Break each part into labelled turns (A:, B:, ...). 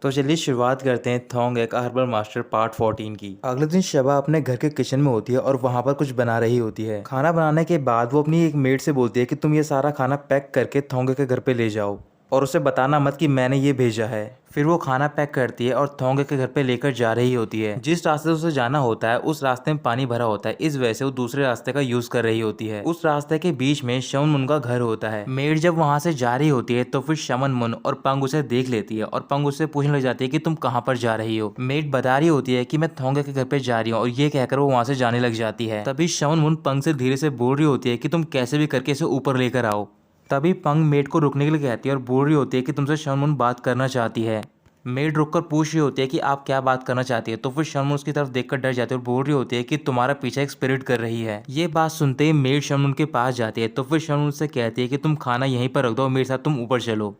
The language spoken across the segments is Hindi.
A: तो चलिए शुरुआत करते हैं थोंग एक हर्बल मास्टर पार्ट 14 की। अगले दिन शबा अपने घर के किचन में होती है और वहाँ पर कुछ बना रही होती है। खाना बनाने के बाद वो अपनी एक मेड से बोलती है कि तुम ये सारा खाना पैक करके थोंगे के घर पे ले जाओ और उसे बताना मत कि मैंने ये भेजा है। फिर वो खाना पैक करती है और थोंगे के घर पे लेकर जा रही होती है। जिस रास्ते से उसे जाना होता है उस रास्ते में पानी भरा होता है, इस वजह से वो दूसरे रास्ते का यूज कर रही होती है। उस रास्ते के बीच में शमन मुन का घर होता है। मेड जब वहां से जा रही होती है तो फिर शमन मुन और पंग उसे देख लेती है और पंग उससे पूछने लग जाती है कि तुम कहाँ पर जा रही हो। मेड बता रही होती है कि मैं थोंगे के घर पे जा रही हूँ और ये कहकर वो वहां से जाने लग जाती है। तभी शमन मुन पंग से धीरे से बोल रही होती है कि तुम कैसे भी करके इसे ऊपर लेकर आओ। तभी पंग मेड को रुकने के लिए कहती है और बोल रही होती है कि तुमसे शमन बात करना चाहती है। मेड रुककर पूछ रही होती है कि आप क्या बात करना चाहती है। तो फिर शमन उसकी तरफ देखकर डर जाती है और बोल रही होती है कि तुम्हारा पीछा एक स्पिरिट कर रही है। ये बात सुनते ही मेड शमन के पास जाती है। तो फिर शमन उससे कहती है कि तुम खाना यहीं पर रख दो और मेरे साथ तुम ऊपर चलो।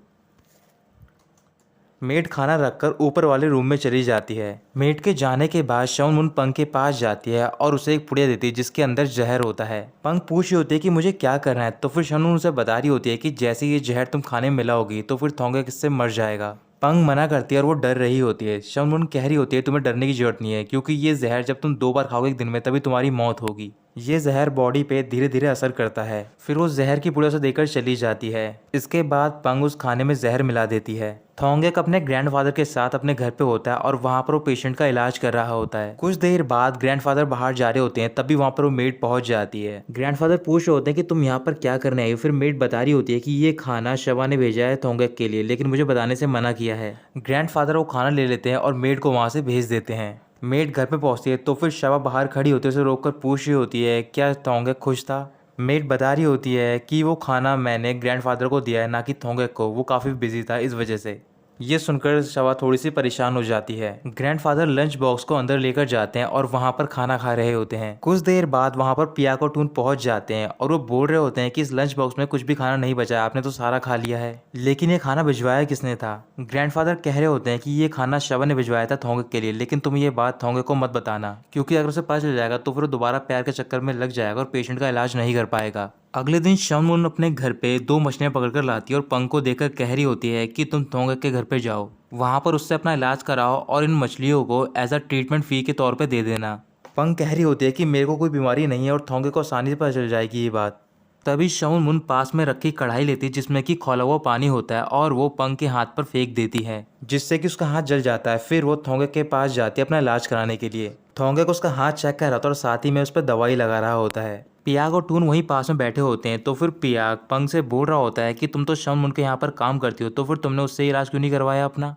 A: मेड खाना रखकर ऊपर वाले रूम में चली जाती है। मेड के जाने के बाद शमन मुन पंग के पास जाती है और उसे एक पुड़िया देती है जिसके अंदर जहर होता है। पंग पूछ रही होती है कि मुझे क्या करना है। तो फिर शमन उसे बता रही होती है कि जैसे ये जहर तुम खाने में मिलाओगी तो फिर थोंगे किससे मर जाएगा। पंग मना करती है और वो डर रही होती है। शमन मुन कह रही होती है तुम्हें डरने की जरूरत नहीं है, क्योंकि ये जहर जब तुम 2 बार खाओगे एक दिन में तभी तुम्हारी मौत होगी। ये जहर बॉडी पे धीरे धीरे असर करता है। फिर वो जहर की पुड़िया उसे देकर चली जाती है। इसके बाद पंग उस खाने में जहर मिला देती है। थोंगेक अपने ग्रैंडफादर के साथ अपने घर पे होता है और वहाँ पर वो पेशेंट का इलाज कर रहा होता है। कुछ देर बाद ग्रैंडफादर बाहर जा रहे होते हैं, तभी वहाँ पर वो मेड पहुंच जाती है। ग्रैंडफादर पूछ रहे होते हैं कि तुम यहाँ पर क्या करने आई हो। फिर मेड बता रही होती है कि ये खाना शबा ने भेजा है थोंगेक के लिए, लेकिन मुझे बताने से मना किया है। ग्रैंडफादर वो खाना ले लेते हैं और मेड को वहाँ से भेज देते हैं। मेड घर पे पहुंचती है तो फिर शबा बाहर खड़ी होती है, उसे रोककर पूछ रही होती है क्या थोंगेक खुश था। मेड बता रही होती है कि वो खाना मैंने ग्रैंडफादर को दिया है, ना कि थोंगेक को, वो काफ़ी बिजी था इस वजह से। ये सुनकर शबा थोड़ी सी परेशान हो जाती है। ग्रैंडफादर लंच बॉक्स को अंदर लेकर जाते हैं और वहाँ पर खाना खा रहे होते हैं। कुछ देर बाद वहाँ पर पियाको टून पहुँच जाते हैं और वो बोल रहे होते हैं कि इस लंच बॉक्स में कुछ भी खाना नहीं बचा है, आपने तो सारा खा लिया है। लेकिन ये खाना भिजवाया किसने था। ग्रैंडफादर कह रहे होते हैं कि ये खाना शबा ने भिजवाया था थोंगे के लिए, लेकिन तुम ये बात थोंगे को मत बताना, क्योंकि अगर उसे पता चल जाएगा तो फिर वो दोबारा प्यार के चक्कर में लग जाएगा और पेशेंट का इलाज नहीं कर पाएगा। अगले दिन शमन मुन अपने घर पे 2 मछलियां पकड़कर लाती है और पंग को देखकर कह रही होती है कि तुम थोंगे के घर पे जाओ, वहां पर उससे अपना इलाज कराओ और इन मछलियों को एज अ ट्रीटमेंट फी के तौर पे दे देना। पंग कह रही होती है कि मेरे को कोई बीमारी नहीं है और थोंगे को आसानी से पता चल जाएगी ये बात। तभी शमन मुन पास में रखी कढ़ाई लेती है जिसमें कि खौला हुआ पानी होता है और वो पंग के हाथ पर फेंक देती है, जिससे कि उसका हाथ जल जाता है। फिर वो थोंगे के पास जाती है अपना इलाज कराने के लिए। थोंगे को उसका हाथ चेक कर रहा था और साथ ही में उस पर दवाई लगा रहा होता है। पियाक और टून वहीं पास में बैठे होते हैं। तो फिर पियाक पंग से बोल रहा होता है कि तुम तो शमन मुन के यहाँ पर काम करती हो, तो फिर तुमने उससे इलाज क्यों नहीं करवाया अपना।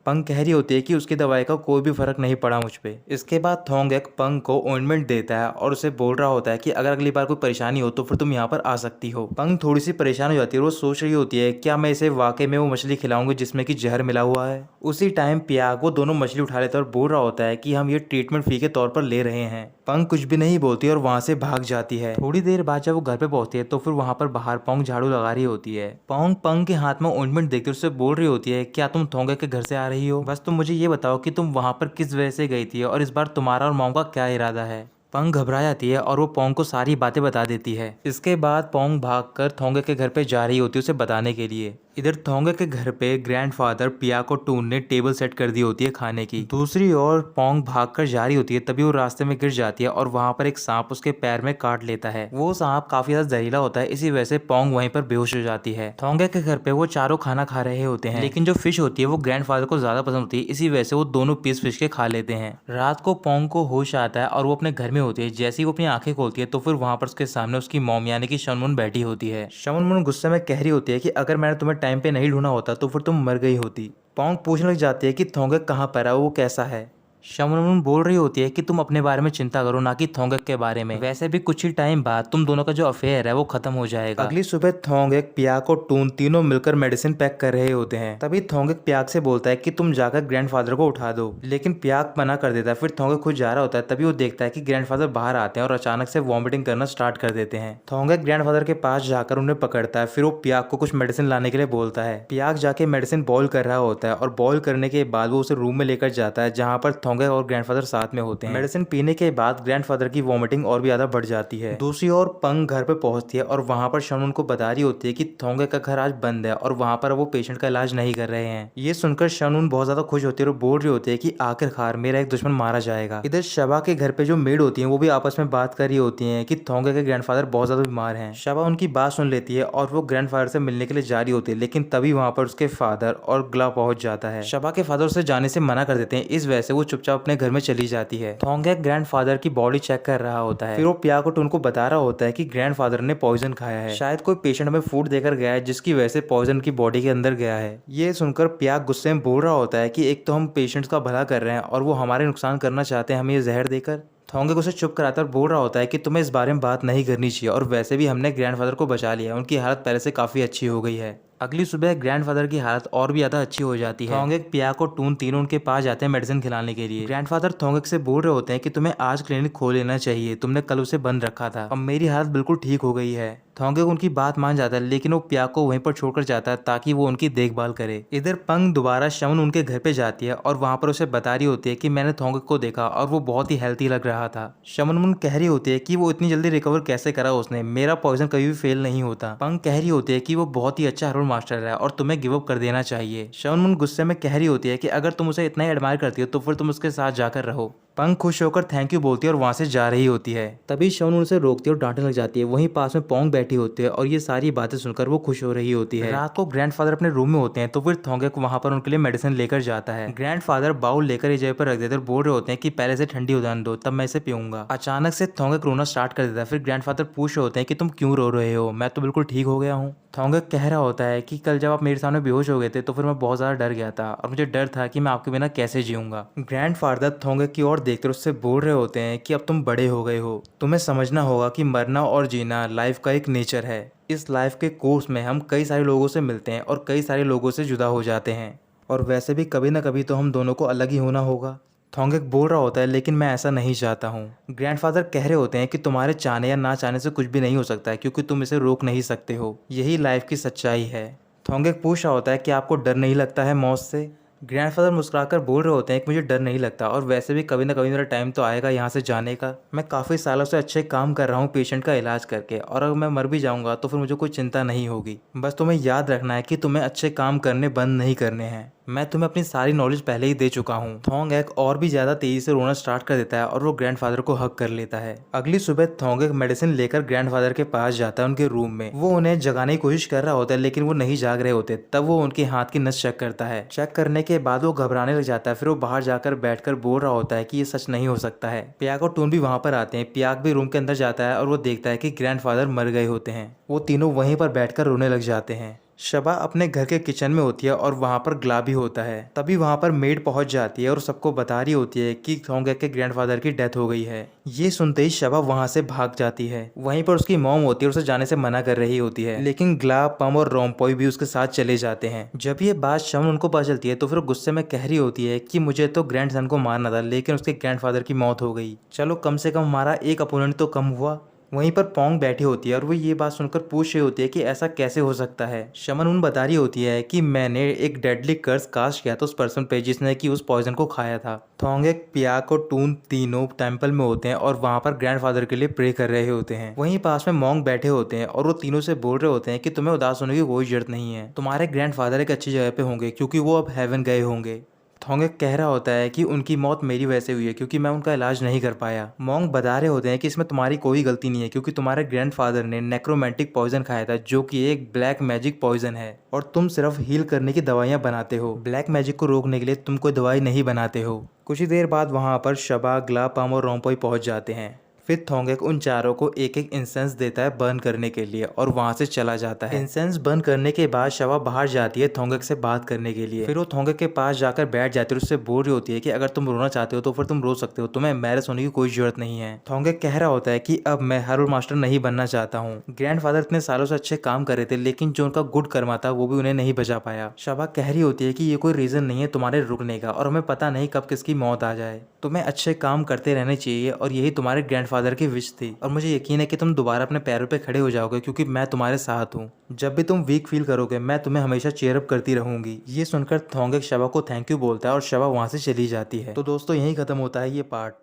A: पंग कह रही होती है कि उसकी दवाई का कोई भी फर्क नहीं पड़ा मुझ पे। इसके बाद थोंगेक पंग को ऑइंटमेंट देता है और उसे बोल रहा होता है कि अगर अगली बार कोई परेशानी हो तो फिर तुम यहाँ पर आ सकती हो। पंग थोड़ी सी परेशान हो जाती है और वो सोच रही होती है क्या मैं इसे वाकई में वो मछली खिलाऊंगी जिसमें कि जहर मिला हुआ है। उसी टाइम पियाक वो दोनों मछली उठा लेता है और बोल रहा होता है कि हम ये ट्रीटमेंट फी के तौर पर ले रहे हैं। पंग कुछ भी नहीं बोलती और वहां से भाग जाती है। थोड़ी देर बाद जब वो घर पे पहुंचती है तो फिर वहां पर बाहर पोंग झाड़ू लगा रही होती है। पोंग पंग के हाथ में ऑइंटमेंट देखकर उससे बोल रही होती है क्या तुम थोंगे के घर से आ रही हो, बस तुम मुझे ये बताओ कि तुम वहां पर किस वजह से गई थी और इस बार तुम्हारा और मॉम का क्या इरादा है। पंग घबरा जाती है और वो पोंग को सारी बातें बता देती है। इसके बाद पोंग भागकर थोंगे के घर पे जा रही होती है उसे बताने के लिए। इधर थोंगे के घर पे ग्रैंडफादर पियाक और टून ने टेबल सेट कर दी होती है खाने की। दूसरी ओर पोंग भागकर जा रही होती है, तभी वो रास्ते में गिर जाती है और वहां पर एक सांप उसके पैर में काट लेता है। वो सांप काफी ज्यादा जहरीला होता है, इसी वजह से पोंग वहीं पर बेहोश हो जाती है। थोंगे के घर पे वो चारों खाना खा रहे होते हैं, लेकिन जो फिश होती है वो ग्रैंडफादर को ज्यादा पसंद होती है, इसी वजह से वो दोनों पीस फिश के खा लेते हैं। रात को पोंग को होश आता है और वो अपने घर में होती है। जैसे ही वो अपनी आंखें खोलती है तो फिर वहां पर उसके सामने उसकी मॉम यानी कि शमन मुन बैठी होती है। शमन मुन गुस्से में कह रही होती है कि अगर मैंने तुम्हें टाइम पे नहीं ढूंढा होता तो फिर तुम मर गई होती। पोंग पूछने लग जाती है कि थोंगेक कहाँ पर है, वो कैसा है। शमन मुन बोल रही होती है कि तुम अपने बारे में चिंता करो, ना कि थोंगेक के बारे में। वैसे भी कुछ ही टाइम बाद तुम दोनों का जो अफेयर है वो खत्म हो जाएगा। अगली सुबह थोंगेक, पियाक और टून तीनों मिलकर मेडिसिन पैक कर रहे होते हैं। तभी थोंगेक पियाक से बोलता है कि तुम जाकर ग्रैंडफादर को उठा दो, लेकिन पियाक मना कर देता है। फिर थोंगेक खुद जा रहा होता है, तभी वो देखता है कि ग्रैंडफादर बाहर आते हैं और अचानक से वॉमिटिंग करना स्टार्ट कर देते हैं। थोंगेक ग्रैंडफादर के पास जाकर उन्हें पकड़ता है। फिर वो पियाक को कुछ मेडिसिन लाने के लिए बोलता है। पियाक जाके मेडिसिन बॉयल कर रहा होता है और बॉयल करने के बाद वो उसे रूम में लेकर जाता है जहाँ पर थोंगे और ग्रैंडफादर साथ में होते हैं। मेडिसिन पीने के बाद ग्रैंडफादर की वॉमिटिंग और भी ज्यादा बढ़ जाती है। दूसरी ओर पंग घर पे पहुंचती है और वहां पर शमून को बता रही होती है कि थोंगे का घर आज बंद है और वहां पर वो पेशेंट का इलाज नहीं कर रहे हैं। ये सुनकर शमून बहुत ज्यादा खुश होती है और बोल रही होती है कि आखिरकार मेरा एक दुश्मन मारा जाएगा। इधर शबा के घर पे जो मेड होती है वो भी आपस में बात कर रही होती है कि थोंगे के ग्रैंडफादर बहुत ज्यादा बीमार हैं। शबा उनकी बात सुन लेती है और वो ग्रैंडफादर से मिलने के लिए जा रही होती है, लेकिन तभी वहां पर उसके फादर और ग्ला पहुंच जाता है। शबा के फादर उसे जाने से मना कर देते हैं, इस वजह से वो चुपचाप अपने घर में चली जाती है। थोंगे ग्रैंडफादर की बॉडी चेक कर रहा होता है, फिर वो प्या को टून को बता रहा होता है कि ग्रैंडफादर ने पॉइजन खाया है, शायद कोई पेशेंट हमें फूड देकर गया है जिसकी वजह से पॉइजन की बॉडी के अंदर गया है। ये सुनकर प्या गुस्से में बोल रहा होता है कि एक तो हम पेशेंट्स का भला कर रहे हैं और वो हमारे नुकसान करना चाहते हैं हमें ये जहर देकर। थोंगे उसे चुप कराता और बोल रहा होता है कि तुम्हें इस बारे में बात नहीं करनी चाहिए और वैसे भी हमने ग्रैंडफादर को बचा लिया है, उनकी हालत पहले से काफी अच्छी हो गई है। अगली सुबह ग्रैंडफादर की हालत और भी ज्यादा अच्छी हो जाती है। थोंगे, प्या को टून तीनों उनके पास जाते हैं मेडिसिन खिलाने के लिए। ग्रैंडफादर थोंगे से बोल रहे होते हैं कि तुम्हें आज क्लिनिक खोल लेना चाहिए, तुमने कल उसे बंद रखा था, अब मेरी हालत बिल्कुल ठीक हो गई है। थोंगे उनकी बात मान जाता है, लेकिन वो प्या को वहीं पर छोड़कर जाता है ताकि वो उनकी देखभाल करे। इधर पंग दोबारा शमन उनके घर पे जाती है और वहां पर उसे बता रही होती है कि मैंने थोंगे को देखा और वो बहुत ही हेल्थी लग रहा था। शमन कह रही होती है कि वो इतनी जल्दी रिकवर कैसे करा उसने, मेरा पॉइजन कभी भी फेल नहीं होता। पंग कह रही होती है कि वो बहुत ही अच्छा हर्बल मास्टर है और तुम्हें गिव अप कर देना चाहिए। शमन गुस्से में कह रही होती है कि अगर तुम उसे इतना ही एडमायर करती हो तो फिर तुम उसके साथ जाकर रहो। पंग खुश होकर थैंक यू बोलती है और वहां से जा रही होती है। तभी शमन उसे रोकती है और डांटने लग जाती है। वहीं पास में पोंग बैठी होती है और ये सारी बातें सुनकर वो खुश हो रही होती है। रात को ग्रैंडफादर अपने रूम में होते हैं तो फिर थोंगे को वहां पर उनके लिए मेडिसिन लेकर जाता है। ग्रैंडफादर बाउल लेकर इस जगह पर रख देते और बोल रहे होते हैं कि पहले से ठंडी हो जाने दो तब मैं इसे पीऊंगा। अचानक से थोंगे रोना स्टार्ट कर देता है। फिर ग्रैंडफादर पूछ रहे होते हैं कि तुम क्यों रो रहे हो, मैं तो बिल्कुल ठीक हो गया हूँ। थोंगे कह रहा होता है कि कल जब आप मेरे सामने बेहोश हो गए थे तो फिर मैं बहुत ज्यादा डर गया था और मुझे डर था कि मैं आपके बिना कैसे जीऊंगा। ग्रैंडफादर थोंगे की ओर देखकर उससे बोल रहे होते हैं कि अब तुम बड़े हो गए हो, तुम्हें समझना होगा कि मरना और जीना लाइफ का एक नेचर है। इस लाइफ के कोर्स में हम कई सारे लोगों से मिलते हैं और कई सारे लोगों से जुदा हो जाते हैं और वैसे भी कभी ना कभी तो हम दोनों को अलग ही होना होगा। थोंगे बोल रहा होता है लेकिन मैं ऐसा नहीं चाहता हूँ। ग्रैंडफादर कह रहे होते हैं कि तुम्हारे चाहने या ना चाहने से कुछ भी नहीं हो सकता है क्योंकि तुम इसे रोक नहीं सकते हो, यही लाइफ की सच्चाई है। थोंगे पूछ रहा होता है कि आपको डर नहीं लगता है मौत से। ग्रैंडफादर मुस्कुराकर बोल रहे होते हैं कि मुझे डर नहीं लगता और वैसे भी कभी ना कभी मेरा टाइम तो आएगा यहाँ से जाने का। मैं काफ़ी सालों से अच्छे काम कर रहा हूँ पेशेंट का इलाज करके और अगर मैं मर भी जाऊँगा तो फिर मुझे कोई चिंता नहीं होगी। बस तुम्हें याद रखना है कि तुम्हें अच्छे काम करने बंद नहीं करने हैं। मैं तुम्हें अपनी सारी नॉलेज पहले ही दे चुका हूँ। थोंगे और भी ज्यादा तेजी से रोना स्टार्ट कर देता है और वो ग्रैंडफादर को हक कर लेता है। अगली सुबह थोंगे मेडिसिन लेकर ग्रैंडफादर के पास जाता है उनके रूम में। वो उन्हें जगाने की कोशिश कर रहा होता है लेकिन वो नहीं जाग रहे होते। तब वो उनके हाथ की नस चेक करता है। चेक करने के बाद वो घबराने लग जाता है। फिर वो बाहर जाकर बैठकर बोल रहा होता है कि ये सच नहीं हो सकता है। प्याक और टून भी वहां पर आते हैं। प्याक भी रूम के अंदर जाता है और वो देखता है कि ग्रैंडफादर मर गए होते हैं। वो तीनों वहीं पर बैठकर रोने लग जाते हैं। शबा अपने घर के किचन में होती है और वहां पर ग्ला भी होता है। तभी वहां पर मेड पहुंच जाती है और सबको बता रही होती है कि थोंगे के ग्रैंडफादर की डेथ हो गई है। ये सुनते ही शबा वहां से भाग जाती है। वहीं पर उसकी मॉम होती है और उसे जाने से मना कर रही होती है, लेकिन ग्ला, पम और रोम्पोई भी उसके साथ चले जाते हैं। जब ये बात शमन उनको पता चलती है तो फिर गुस्से में कह रही होती है कि मुझे तो ग्रैंडसन को मारना था लेकिन उसके ग्रैंडफादर की मौत हो गई, चलो कम से कम हमारा एक अपोनेंट तो कम हुआ। वहीं पर पोंग बैठी होती है और वो ये बात सुनकर पूछ रही होती है कि ऐसा कैसे हो सकता है। शमन उन बता रही होती है कि मैंने एक डेडली कर्स कास्ट किया था उस पर्सन पे जिसने कि उस पॉइजन को खाया था। थोंगे, प्याक और टून तीनों टेंपल में होते हैं और वहां पर ग्रैंडफादर के लिए प्रे कर रहे होते हैं। वहीं पास में मोंग बैठे होते हैं और वो तीनों से बोल रहे होते हैं कि तुम्हें उदास होने की कोई जरूरत नहीं है, तुम्हारे ग्रैंडफादर एक अच्छी जगह पे होंगे क्योंकि वो अब हेवन गए होंगे। थोंगे कह रहा होता है कि उनकी मौत मेरी वजह से हुई है क्योंकि मैं उनका इलाज नहीं कर पाया। मोंग बता रहे होते हैं कि इसमें तुम्हारी कोई गलती नहीं है क्योंकि तुम्हारे ग्रैंडफादर ने नेक्रोमैंटिक पॉइजन खाया था जो कि एक ब्लैक मैजिक पॉइजन है और तुम सिर्फ हील करने की दवाइयां बनाते हो, ब्लैक मैजिक को रोकने के लिए तुम कोई दवाई नहीं बनाते हो। कुछ ही देर बाद वहां पर शबा, ग्ला, पम और रोम्पोई पहुंच जाते हैं। फिर थोंगे उन चारों को एक एक इंसेंस देता है बर्न करने के लिए और वहां से चला जाता है। इंसेंस बर्न करने के बाद शवा बाहर जाती है थोंगे से बात करने के लिए। फिर वो थोंगे के पास जाकर बैठ जाती है और उससे बोल रही होती है कि अगर तुम रोना चाहते हो तो फिर तुम रो सकते हो, तुम्हें एम्बैरेस होने की कोई जरूरत नहीं है। थोंगे कह रहा होता है कि अब मैं हर्बल मास्टर नहीं बनना चाहता हूँ। ग्रैंडफादर इतने सालों से अच्छे काम कर रहे थे लेकिन जो उनका गुड कर्मा था वो भी उन्हें नहीं बचा पाया। शबा कह रही होती है कि ये कोई रीजन नहीं है तुम्हारे रुकने का और हमें पता नहीं कब किसकी मौत आ जाए। तुम्हें अच्छे काम करते रहने चाहिए और यही तुम्हारे ग्रैंडफादर की विश थी और मुझे यकीन है कि तुम दोबारा अपने पैरों पे खड़े हो जाओगे क्योंकि मैं तुम्हारे साथ हूँ। जब भी तुम वीक फील करोगे मैं तुम्हें हमेशा चेयर अप करती रहूंगी। ये सुनकर थोंगेक शबा को थैंक यू बोलता है और शबा वहाँ से चली जाती है। तो दोस्तों यहीं खत्म होता है ये पार्ट।